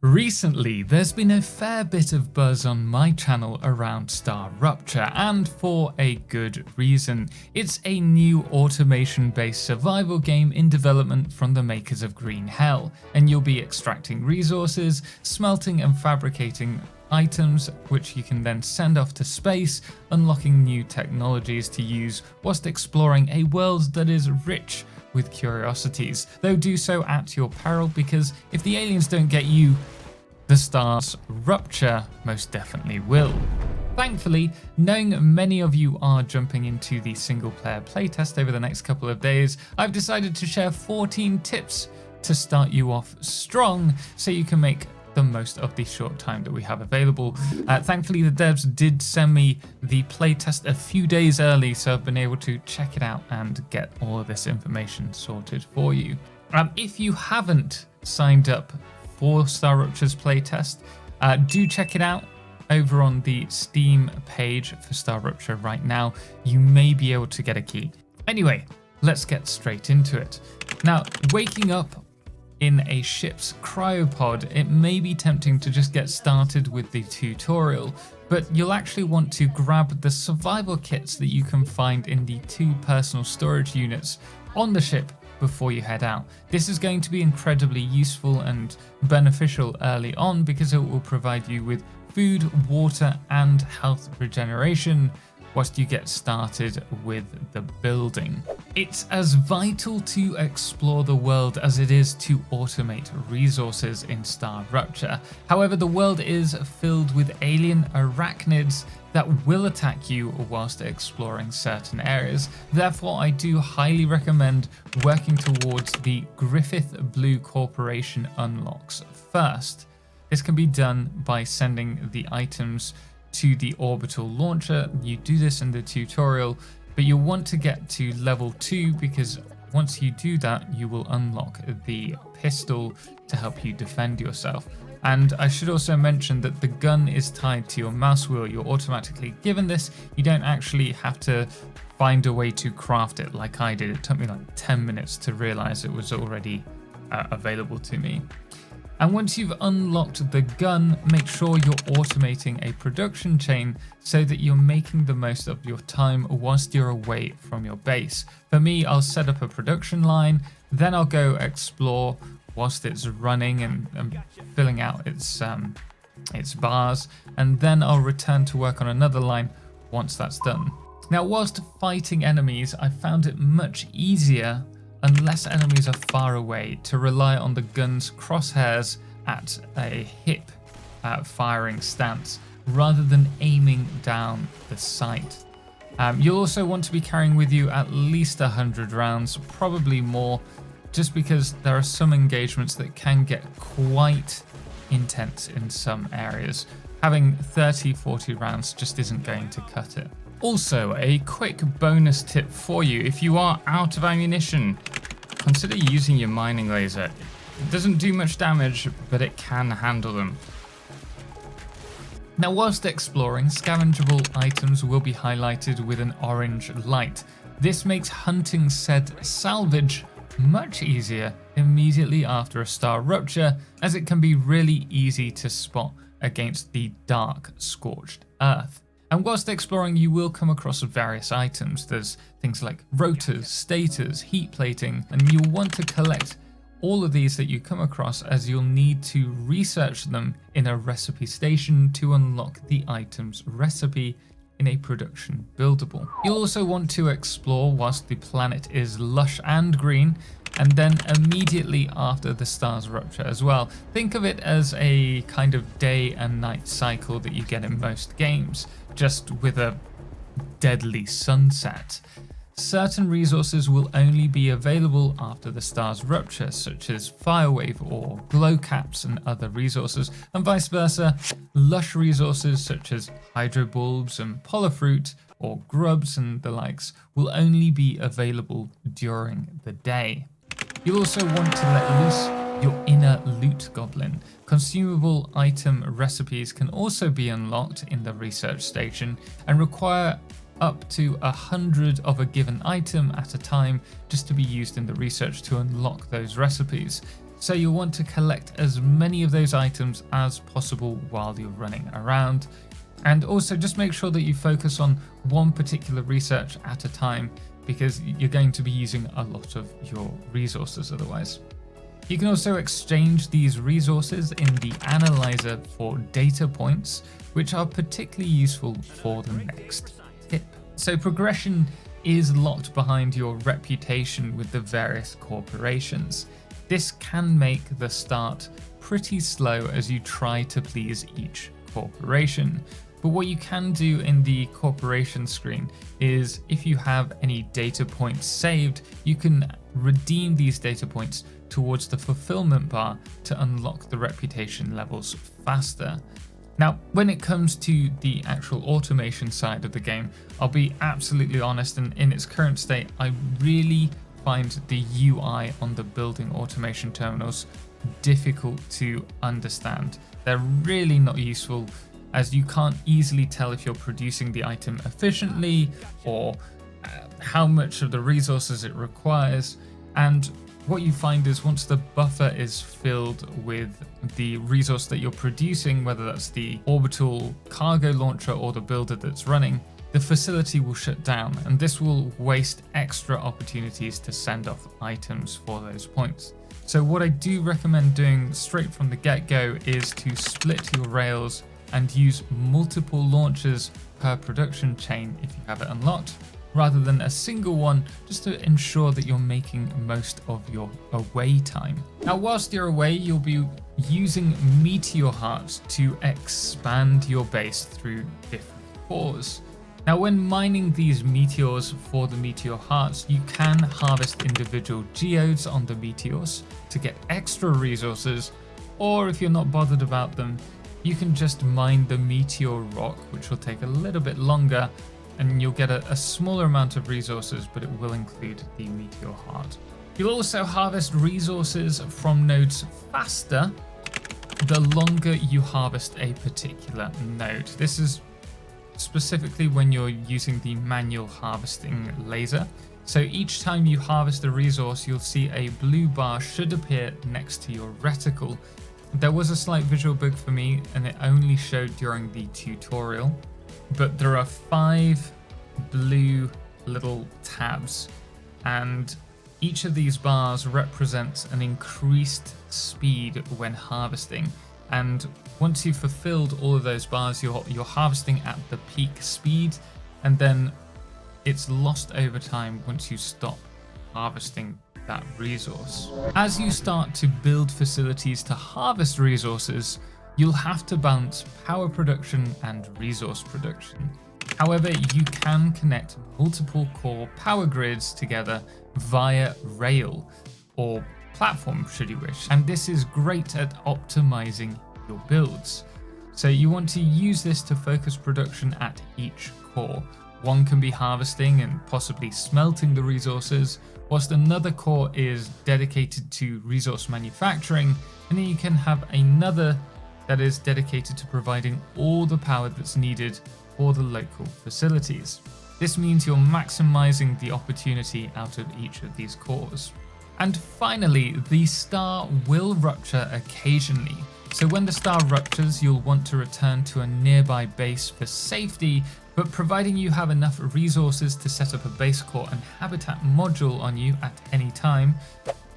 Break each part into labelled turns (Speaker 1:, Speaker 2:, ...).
Speaker 1: Recently, there's been a fair bit of buzz on my channel around StarRupture, and for a good reason. It's a new automation-based survival game in development from the makers of Green Hell, and you'll be extracting resources, smelting and fabricating items which you can then send off to space, unlocking new technologies to use whilst exploring a world that is rich with curiosities, though do so at your peril, because if the aliens don't get you, the StarRupture most definitely will. Thankfully, knowing many of you are jumping into the single player playtest over the next couple of days, I've decided to share 14 tips to start you off strong so you can make the most of the short time that we have available. Thankfully, the devs did send me the playtest a few days early, so I've been able to check it out and get all of this information sorted for you. If you haven't signed up for StarRupture's playtest, do check it out over on the Steam page for StarRupture right now. You may be able to get a key. Anyway, let's get straight into it. Now, waking up in a ship's cryopod, it may be tempting to just get started with the tutorial, but you'll actually want to grab the survival kits that you can find in the 2 personal storage units on the ship before you head out. This is going to be incredibly useful and beneficial early on because it will provide you with food, water and health regeneration whilst you get started with the building. It's as vital to explore the world as it is to automate resources in StarRupture. However, the world is filled with alien arachnids that will attack you whilst exploring certain areas. Therefore, I do highly recommend working towards the Griffith Blue Corporation unlocks first. This can be done by sending the items to the orbital launcher. You do this in the tutorial, but you'll want to get to level 2 because once you do that, you will unlock the pistol to help you defend yourself. And I should also mention that the gun is tied to your mouse wheel. You're automatically given this. You don't actually have to find a way to craft it like I did. It took me like 10 minutes to realize it was already available to me. And once you've unlocked the gun, make sure you're automating a production chain so that you're making the most of your time whilst you're away from your base. For me, I'll set up a production line, then I'll go explore whilst it's running and filling out its bars, and then I'll return to work on another line once that's done. Now, whilst fighting enemies, I found it much easier, unless enemies are far away, to rely on the gun's crosshairs at a hip firing stance rather than aiming down the sight. You'll also want to be carrying with you at least 100 rounds, probably more, just because there are some engagements that can get quite intense in some areas. Having 30-40 rounds just isn't going to cut it. Also, a quick bonus tip for you: if you are out of ammunition, consider using your mining laser. It doesn't do much damage, but it can handle them. Now, whilst exploring, scavengeable items will be highlighted with an orange light. This makes hunting said salvage much easier immediately after a StarRupture, as it can be really easy to spot against the dark, scorched earth. And whilst exploring, you will come across various items. There's things like rotors, stators, heat plating, and you'll want to collect all of these that you come across, as you'll need to research them in a recipe station to unlock the item's recipe in a production buildable. You'll also want to explore whilst the planet is lush and green, and then immediately after the StarRupture as well. Think of it as a kind of day and night cycle that you get in most games, just with a deadly sunset. Certain resources will only be available after the StarRupture, such as firewave or glow caps and other resources, and vice versa. Lush resources such as hydrobulbs and polyfruit or grubs and the likes will only be available during the day. You'll also want to let loose your inner loot goblin. Consumable item recipes can also be unlocked in the research station and require up to 100 of a given item at a time just to be used in the research to unlock those recipes. So you'll want to collect as many of those items as possible while you're running around. And also just make sure that you focus on one particular research at a time, because you're going to be using a lot of your resources otherwise. You can also exchange these resources in the analyzer for data points, which are particularly useful for the next tip. So progression is locked behind your reputation with the various corporations. This can make the start pretty slow as you try to please each corporation. But what you can do in the corporation screen is, if you have any data points saved, you can redeem these data points towards the fulfillment bar to unlock the reputation levels faster. Now, when it comes to the actual automation side of the game, I'll be absolutely honest, and in its current state, I really find the UI on the building automation terminals difficult to understand. They're really not useful, as you can't easily tell if you're producing the item efficiently or how much of the resources it requires. And what you find is, once the buffer is filled with the resource that you're producing, whether that's the orbital cargo launcher or the builder that's running, the facility will shut down, and this will waste extra opportunities to send off items for those points. So what I do recommend doing straight from the get-go is to split your rails and use multiple launches per production chain if you have it unlocked, rather than a single one, just to ensure that you're making most of your away time. Now, whilst you're away, you'll be using meteor hearts to expand your base through different cores. Now, when mining these meteors for the meteor hearts, you can harvest individual geodes on the meteors to get extra resources, or if you're not bothered about them, you can just mine the meteor rock, which will take a little bit longer, and you'll get a smaller amount of resources, but it will include the meteor heart. You'll also harvest resources from nodes faster the longer you harvest a particular node. This is specifically when you're using the manual harvesting laser. So each time you harvest a resource, you'll see a blue bar should appear next to your reticle. There was a slight visual bug for me, and it only showed during the tutorial, but there are 5 blue little tabs, and each of these bars represents an increased speed when harvesting. And once you've fulfilled all of those bars, you're harvesting at the peak speed, and then it's lost over time once you stop harvesting that resource. As you start to build facilities to harvest resources, you'll have to balance power production and resource production. However, you can connect multiple core power grids together via rail or platform, should you wish, and this is great at optimizing your builds. So you want to use this to focus production at each core. One can be harvesting and possibly smelting the resources, whilst another core is dedicated to resource manufacturing, and then you can have another that is dedicated to providing all the power that's needed for the local facilities. This means you're maximizing the opportunity out of each of these cores. And finally, the star will rupture occasionally. So when the star ruptures, you'll want to return to a nearby base for safety, but providing you have enough resources to set up a base core and habitat module on you at any time,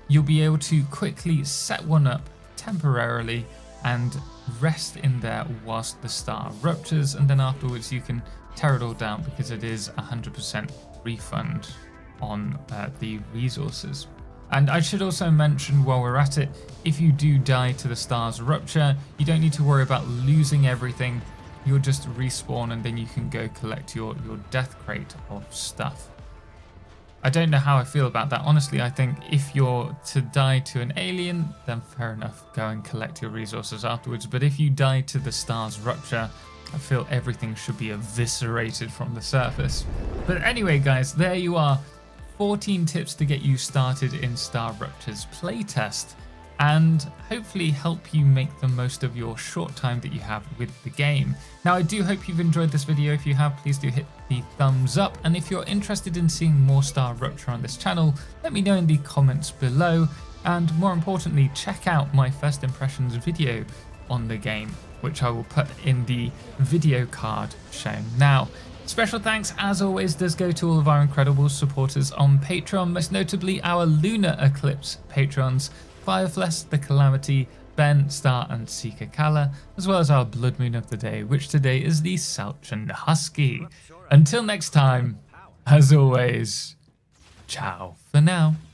Speaker 1: you'll be able to quickly set one up temporarily and rest in there whilst the star ruptures, and then afterwards you can tear it all down, because it is 100% refund on the resources. And I should also mention, while we're at it, if you do die to the star's rupture, you don't need to worry about losing everything. You'll just respawn, and then you can go collect your death crate of stuff. I don't know how I feel about that. Honestly, I think if you're to die to an alien, then fair enough, go and collect your resources afterwards. But if you die to the star's rupture, I feel everything should be eviscerated from the surface. But anyway, guys, there you are. 14 tips to get you started in StarRupture's playtest, and hopefully help you make the most of your short time that you have with the game. Now, I do hope you've enjoyed this video. If you have, please do hit the thumbs up, and if you're interested in seeing more StarRupture on this channel, let me know in the comments below. and more importantly, check out my first impressions video on the game, which I will put in the video card shown now. Special thanks, as always, does go to all of our incredible supporters on Patreon, most notably our Lunar Eclipse patrons, Fireflesh, The Calamity, Ben, Star and Seeker Kala, as well as our Blood Moon of the day, which today is the Salchan Husky. Until next time, as always, ciao for now.